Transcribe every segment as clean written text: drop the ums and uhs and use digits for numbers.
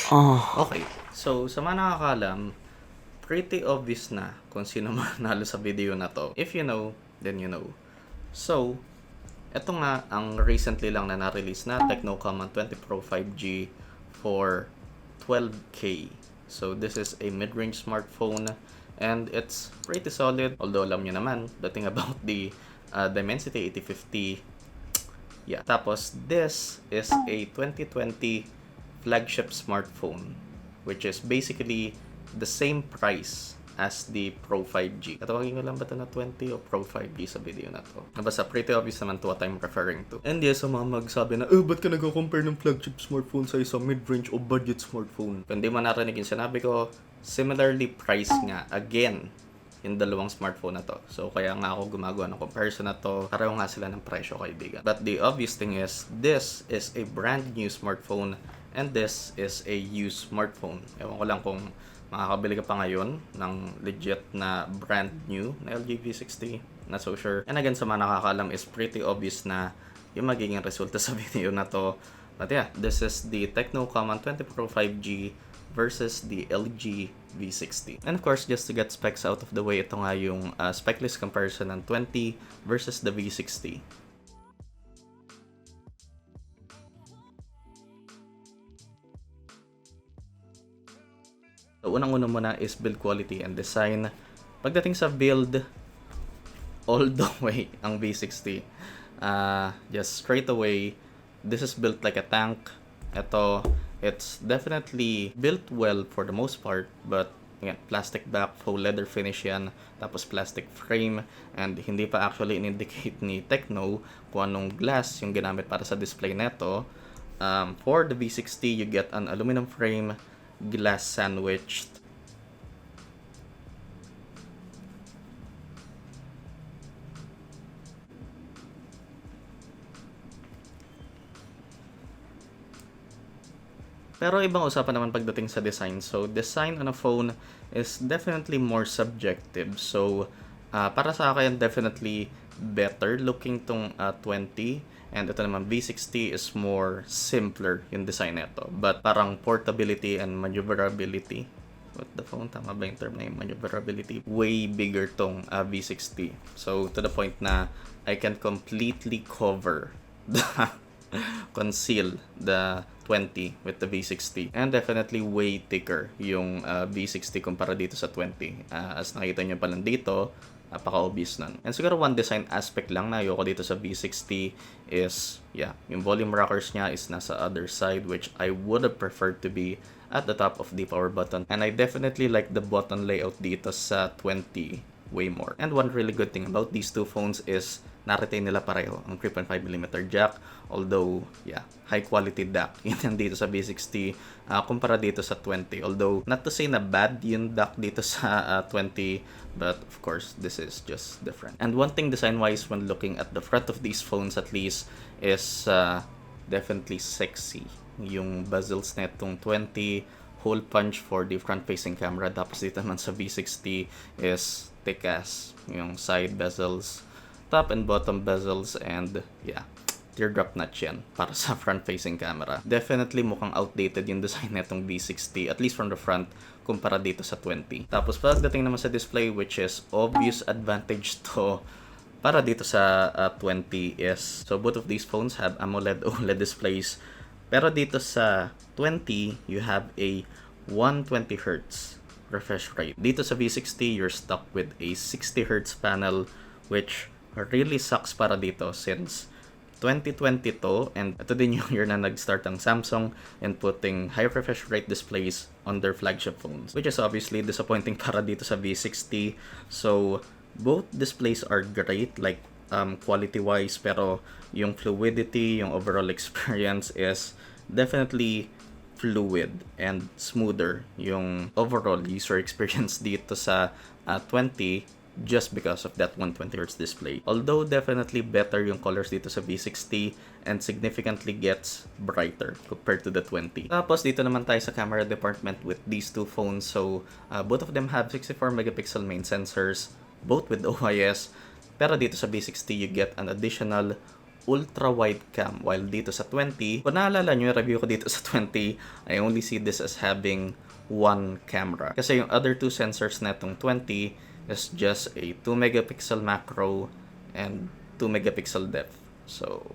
Okay, so sa mga nakakalam, pretty obvious na kung sino manalo sa video na to. If you know, then you know. So, eto nga ang recently lang na na-release na Tecno Camon 20 Pro 5G for 12K. So, this is a mid-range smartphone and it's pretty solid. Although alam nyo naman, the thing about the Dimensity 8050, yeah. Tapos, this is a 2020 flagship smartphone, which is basically the same price as the Pro 5G. Katawagin ko lang ba ito na 20 o Pro 5G sa video na to? Basta pretty obvious naman to what I'm referring to. And yes, sa mga magsabi na, ba't ka nag-compare ng flagship smartphone sa isang mid-range o budget smartphone? Kung di mo narinig yung sinabi ko, similarly priced nga, again, yung dalawang smartphone na to. So, kaya nga ako gumagawa ng comparison na to. Pareho nga sila ng presyo, kaibigan. But the obvious thing is, this is a brand new smartphone and this is a used smartphone. Ewan ko lang kung makakabili ka pa ngayon ng legit na brand new na LG V60. Not so sure. And again, sa mga nakakalam is pretty obvious na yung magiging resulta sa video na to. But yeah, this is the Tecno Camon 20 Pro 5G versus the LG V60. And of course, just to get specs out of the way, ito nga yung spec list comparison ng 20 versus the V60. So, unang-una muna is build quality and design. Pagdating sa build, all the way ang V60. Just straight away, this is built like a tank. Ito, it's definitely built well for the most part, but yeah, plastic back, faux leather finish yan, tapos plastic frame, and hindi pa actually in-indicate ni Tecno kung anong glass yung ginamit para sa display neto. For the V60, you get an aluminum frame, glass sandwiched. Pero ibang usapan naman pagdating sa design. So, design on a phone is definitely more subjective. So, para sa akin, definitely better looking tong 20. And ito naman, V60 is more simpler yung design nito. But parang portability and maneuverability. What the phone? Tama ba yung term na yung maneuverability? Way bigger tong V60. So, to the point na I can completely cover the conceal the 20 with the V60. And definitely way thicker yung V60 kumpara dito sa 20. As nakita nyo pa lang dito, napaka-obvious nun. And siguro one design aspect lang na ayoko dito sa V60 is, yeah, yung volume rockers niya is nasa other side, which I would have preferred to be at the top of the power button. And I definitely like the button layout dito sa 20 way more. And one really good thing about these two phones is na-retain nila pareho ang 3.5mm jack. Although, yeah, high quality DAC yun dito sa V60 kumpara dito sa 20. Although, not to say na bad yung DAC dito sa 20, but of course, this is just different. And one thing design-wise when looking at the front of these phones at least is definitely sexy. Yung bezels netong 20, hole punch for the front-facing camera. Tapos dito naman sa V60 is thick as yung side bezels, top and bottom bezels, and yeah, teardrop notch yan para sa front-facing camera. Definitely mukhang outdated yung design netong V60, at least from the front, kumpara dito sa 20. Tapos pagdating naman sa display, which is obvious advantage to para dito sa 20 is, so both of these phones have AMOLED OLED displays. Pero dito sa 20, you have a 120Hz refresh rate. Dito sa V60, you're stuck with a 60Hz panel, which really sucks para dito since 2020 to, and ito din yung year na nag-start ang Samsung in putting high refresh rate displays on their flagship phones, which is obviously disappointing para dito sa V60. So, both displays are great, like quality-wise, pero yung fluidity, yung overall experience is definitely fluid and smoother yung overall user experience dito sa 20 just because of that 120Hz display. Although definitely better yung colors dito sa V60 and significantly gets brighter compared to the 20. Tapos dito naman tayo sa camera department with these two phones. So both of them have 64 megapixel main sensors, both with OIS. Pero dito sa V60 you get an additional ultra wide cam, while dito sa 20, kung naalala nyo yung review ko dito sa 20, I only see this as having one camera. Kasi yung other two sensors na itong 20 is just a 2 megapixel macro and 2 megapixel depth. So,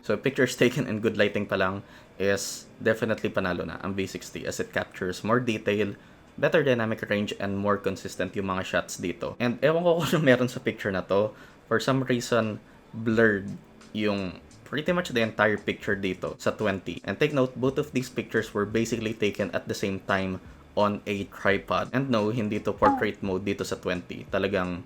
so pictures taken in good lighting pa lang is definitely panalo na ang V60 as it captures more detail, better dynamic range, and more consistent yung mga shots dito. And ewan ko kung meron sa picture na to, for some reason, blurred yung pretty much the entire picture dito sa 20. And take note, both of these pictures were basically taken at the same time on a tripod. And no, hindi to portrait mode dito sa 20. Talagang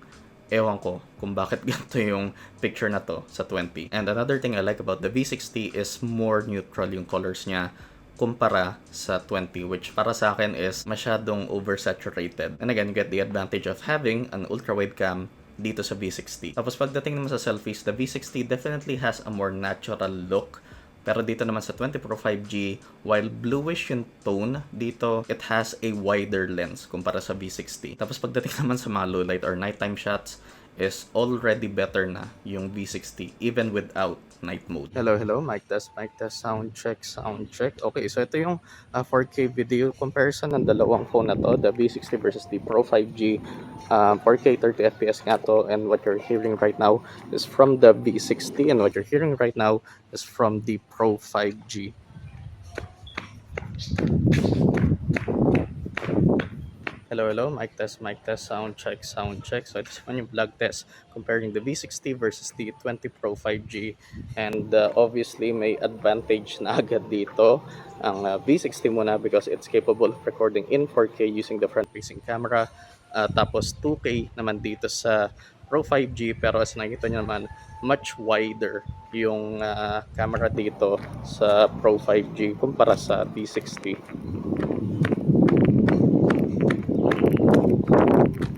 ewan ko kung bakit ganito yung picture na to sa 20. And another thing I like about the V60 is more neutral yung colors niya kumpara sa 20, which para sa akin is masyadong oversaturated. And again, you get the advantage of having an ultra-wide cam dito sa V60. Tapos pagdating naman sa selfies, the V60 definitely has a more natural look. Pero dito naman sa 20 Pro 5G, while bluish yung tone, dito it has a wider lens kumpara sa V60. Tapos pagdating naman sa mga low light or nighttime shots, is already better na yung V60 even without night mode. Hello, mic test, sound check. Okay, so ito yung 4K video comparison ng dalawang phone na to, the V60 versus the Pro 5G. 4K 30 FPS nga to, and what you're hearing right now is from the V60, and what you're hearing right now is from the Pro 5G. Hello, mic test, sound check. So ito naman yung vlog test comparing the V60 versus the 20 Pro 5G. And obviously may advantage na agad dito ang V60 muna because it's capable of recording in 4K using the front-facing camera. Tapos 2K naman dito sa Pro 5G, pero as nakikita nyo naman, much wider yung camera dito sa Pro 5G kumpara sa V60.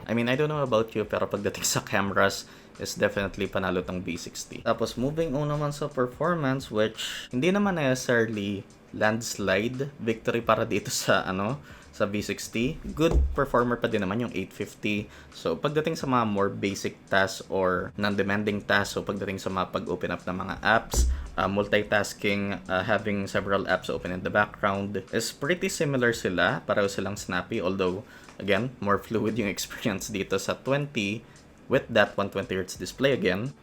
I mean, I don't know about you, pero pagdating sa cameras, is definitely panalo tong V60. Tapos, moving on naman sa performance, which hindi naman necessarily landslide victory para dito sa, sa V60. Good performer pa din naman yung 850. So, pagdating sa mga more basic tasks or non-demanding tasks, so pagdating sa mga pag-open up ng mga apps, multitasking, having several apps open in the background, is pretty similar sila. Pareho silang snappy, although again, more fluid yung experience dito sa 20 with that 120Hz display again.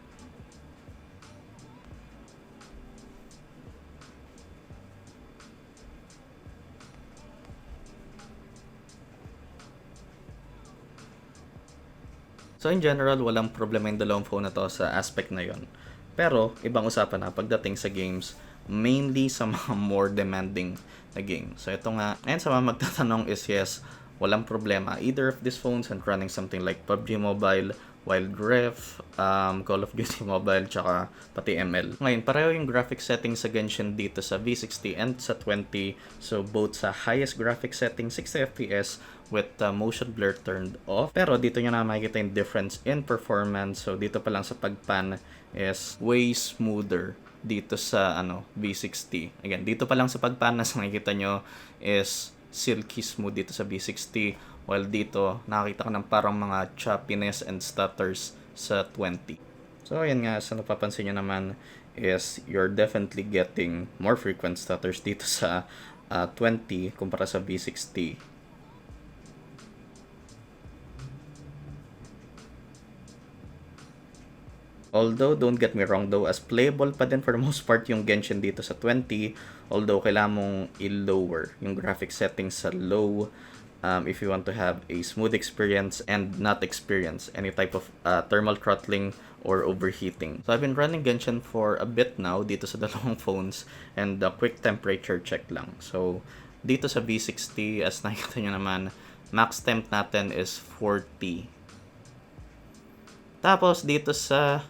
So in general, walang problema yung dalawang phone na to sa aspect na yon. Pero, ibang usapan na pagdating sa games, mainly sa mga more demanding na game. So ito nga, and sa mga magtatanong is yes, walang problema. Either of these phones and running something like PUBG Mobile, Wild Rift, Call of Duty Mobile, tsaka pati ML. Ngayon, pareho yung graphic settings sa Genshin dito sa V60 and sa 20. So, both sa highest graphic setting, 60 FPS, with motion blur turned off. Pero dito nyo na makikita yung difference in performance. So, dito pa lang sa pagpan is way smoother dito sa V60. Again, dito pa lang sa pagpan na nakikita nyo is silky smooth dito sa V60, while dito nakakita ka ng parang mga choppiness and stutters sa 20. So ayan nga, sa napapansin nyo naman is you're definitely getting more frequent stutters dito sa 20 kumpara sa V60. Although, don't get me wrong though, as playable pa din for the most part yung Genshin dito sa 20, although kailangan mong i-lower yung graphic settings sa low if you want to have a smooth experience and not experience any type of thermal throttling or overheating. So I've been running Genshin for a bit now dito sa dalawang phones, and a quick temperature check lang. So dito sa V60, as nakikita nyo naman, max temp natin is 40. Tapos dito sa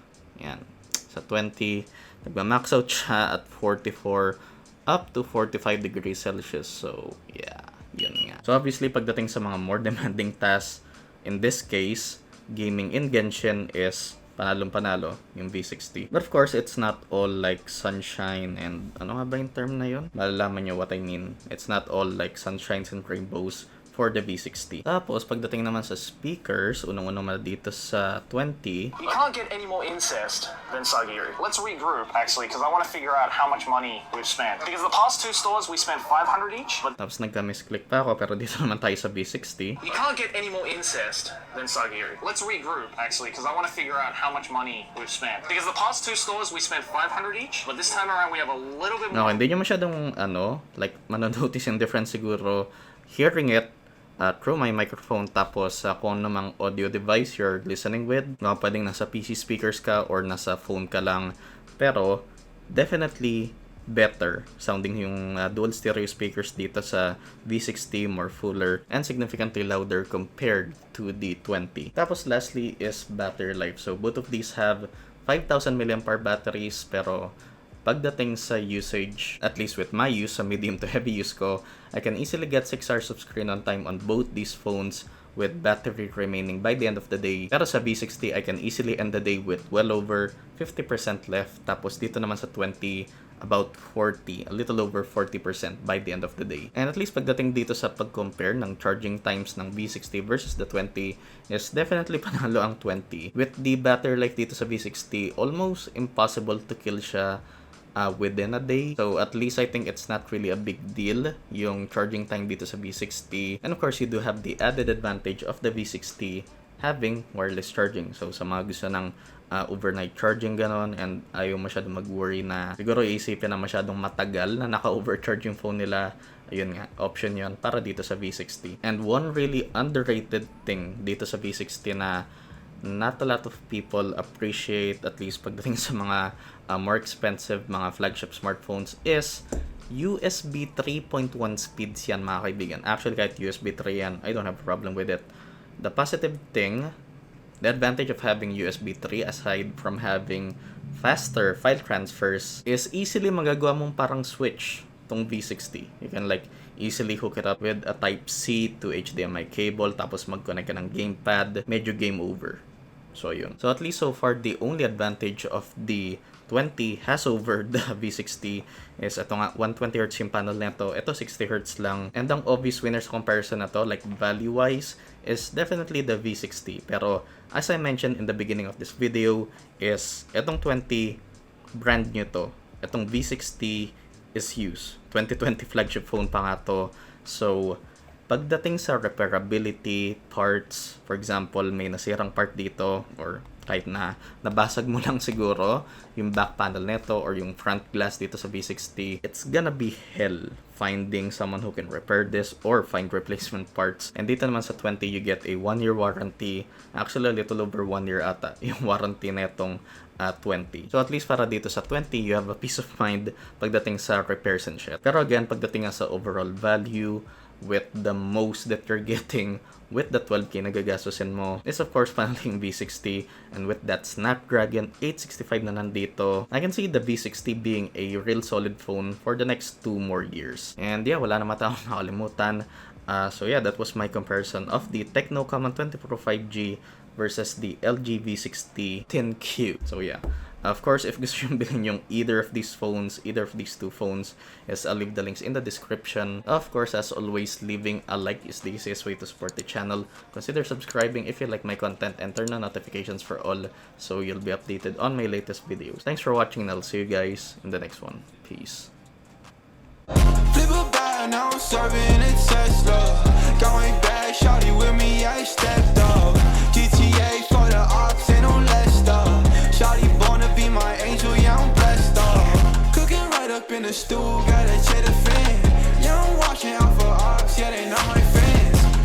sa 20, nagma-max out siya at 44 up to 45 degrees Celsius. So, yeah, yun nga. So, obviously, pagdating sa mga more demanding tasks, in this case, gaming in Genshin is panalong-panalo yung V60. But of course, it's not all like sunshine and ano nga ba yung term na yun? Malalaman nyo what I mean. It's not all like sunshines and rainbows for the V60. Tapos, pagdating naman sa speakers, unang-unang muna dito sa 20. You can't get any more incest than Sagiri. Let's regroup, actually, because I want to figure out how much money we've spent. Because the past two stores, we spent 500 each, but Tapos nagka-misclick pa ako, pero dito naman tayo sa V60. you can't get any more incest than Sagiri. Let's regroup, actually, because I want to figure out how much money we've spent. Because the past two stores, we spent 500 each, but this time around, we have a little bit No, more. hindi nyo masyadong, like, manonotice yung difference siguro hearing it through my microphone, tapos kung namang audio device you're listening with. No, pwedeng nasa PC speakers ka or nasa phone ka lang. Pero, definitely better sounding yung dual stereo speakers dito sa V60, more fuller and significantly louder compared to the 20. Tapos lastly is battery life. So both of these have 5,000 mAh batteries, pero pagdating sa usage, at least with my use, sa medium to heavy use ko, I can easily get 6 hours of screen on time on both these phones with battery remaining by the end of the day. Pero sa V60, I can easily end the day with well over 50% left. Tapos dito naman sa 20, about 40, a little over 40% by the end of the day. And at least pagdating dito sa pag-compare ng charging times ng V60 versus the 20 is definitely panalo ang 20. With the battery life dito sa V60, almost impossible to kill siya within a day. So at least I think it's not really a big deal yung charging time dito sa V60. And of course, you do have the added advantage of the V60 having wireless charging. So sa mga gusto ng overnight charging ganon and ayaw masyadong mag-worry na siguro iisipin na masyadong matagal na naka-overcharge yung phone nila, ayun nga, option yon para dito sa V60. And one really underrated thing dito sa V60 na not a lot of people appreciate, at least pagdating sa mga more expensive mga flagship smartphones, is USB 3.1 speeds yan mga kaibigan. Actually, kahit USB 3 yan, I don't have a problem with it. The positive thing, the advantage of having USB 3 aside from having faster file transfers is easily magagawa mong parang switch tong V60. You can like easily hook it up with a Type-C to HDMI cable, tapos mag-connect ka ng gamepad, medyo game over. So yun. So at least so far, the only advantage of the 20 has over the V60 is ito nga, 120Hz yung panel nito. Ito 60Hz lang. And ang obvious winner sa comparison na to, like value-wise, is definitely the V60. Pero as I mentioned in the beginning of this video, is itong 20 brand new to. Itong V60 is used. 2020 flagship phone pa nga to. So pagdating sa repairability, parts, for example, may nasirang part dito or kahit na nabasag mo lang siguro yung back panel nito or yung front glass dito sa V60, it's gonna be hell finding someone who can repair this or find replacement parts. And dito naman sa 20, you get a 1-year warranty. Actually, a little over 1 year ata yung warranty netong 20. So at least para dito sa 20, you have a peace of mind pagdating sa repairs and shit. Pero again, pagdating nga sa overall value, with the most that you're getting with the 12K na gagastusin mo is of course panaling V60, and with that Snapdragon 865 na nandito, I can see the V60 being a real solid phone for the next 2 more years. And yeah, wala naman tayong nakalimutan. So yeah, that was my comparison of the Tecno Camon 20 Pro 5G versus the LG V60 10Q. So yeah, of course, if gusto yung bilhin yung either of these two phones, yes, I'll leave the links in the description. Of course, as always, leaving a like is the easiest way to support the channel. Consider subscribing if you like my content and turn on notifications for all so you'll be updated on my latest videos. Thanks for watching and I'll see you guys in the next one. Peace. Flip a bag, now I'm serving a Tesla. Going back, shawty with me, I stepped up. GTA for the ops, ain't no less stuff. Shawty born to be my angel, yeah, I'm blessed up. Cooking right up in the stew, got a cheddar